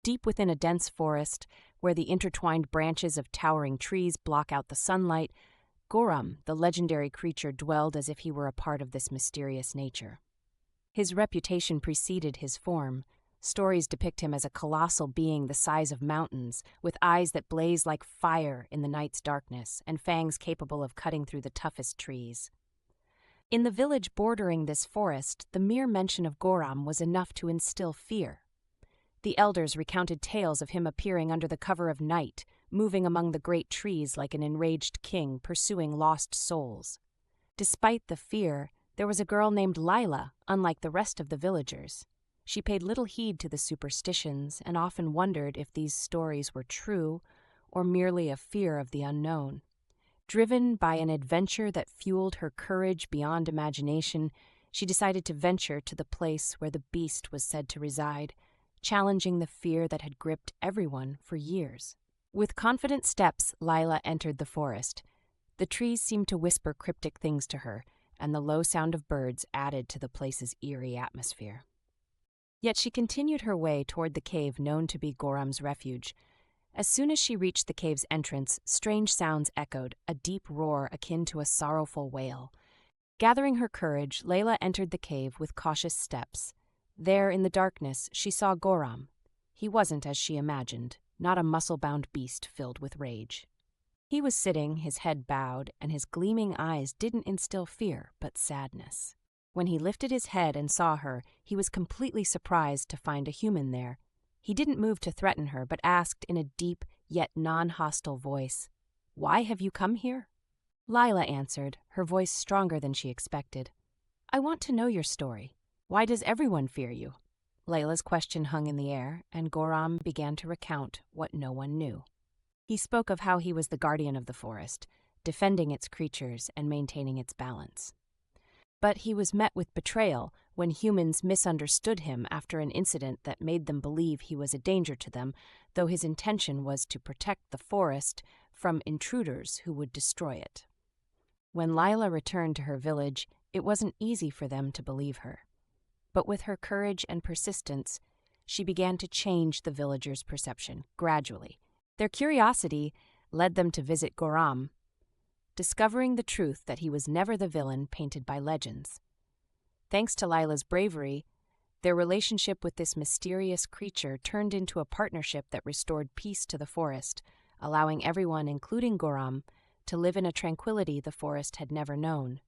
Deep within a dense forest, where the intertwined branches of towering trees block out the sunlight, Guram, the legendary creature, dwelled as if he were a part of this mysterious nature. His reputation preceded his form. Stories depict him as a colossal being the size of mountains, with eyes that blaze like fire in the night's darkness and fangs capable of cutting through the toughest trees. In the village bordering this forest, the mere mention of Guram was enough to instill fear. The elders recounted tales of him appearing under the cover of night, moving among the great trees like an enraged king pursuing lost souls. Despite the fear, there was a girl named Leila, unlike the rest of the villagers. She paid little heed to the superstitions and often wondered if these stories were true or merely a fear of the unknown. Driven by an adventure that fueled her courage beyond imagination, she decided to venture to the place where the beast was said to reside, challenging the fear that had gripped everyone for years. With confident steps, Leila entered the forest. The trees seemed to whisper cryptic things to her, and the low sound of birds added to the place's eerie atmosphere. Yet she continued her way toward the cave known to be Guram's refuge. As soon as she reached the cave's entrance, strange sounds echoed, a deep roar akin to a sorrowful wail. Gathering her courage, Leila entered the cave with cautious steps. There, in the darkness, she saw Guram. He wasn't as she imagined, not a muscle-bound beast filled with rage. He was sitting, his head bowed, and his gleaming eyes didn't instill fear, but sadness. When he lifted his head and saw her, he was completely surprised to find a human there. He didn't move to threaten her, but asked in a deep, yet non-hostile voice, "Why have you come here?" Leila answered, her voice stronger than she expected. "I want to know your story. Why does everyone fear you?" Leila's question hung in the air, and Guram began to recount what no one knew. He spoke of how he was the guardian of the forest, defending its creatures and maintaining its balance. But he was met with betrayal when humans misunderstood him after an incident that made them believe he was a danger to them, though his intention was to protect the forest from intruders who would destroy it. When Leila returned to her village, it wasn't easy for them to believe her. But with her courage and persistence, she began to change the villagers' perception gradually. Their curiosity led them to visit Guram, discovering the truth that he was never the villain painted by legends. Thanks to Leila's bravery, their relationship with this mysterious creature turned into a partnership that restored peace to the forest, allowing everyone, including Guram, to live in a tranquility the forest had never known.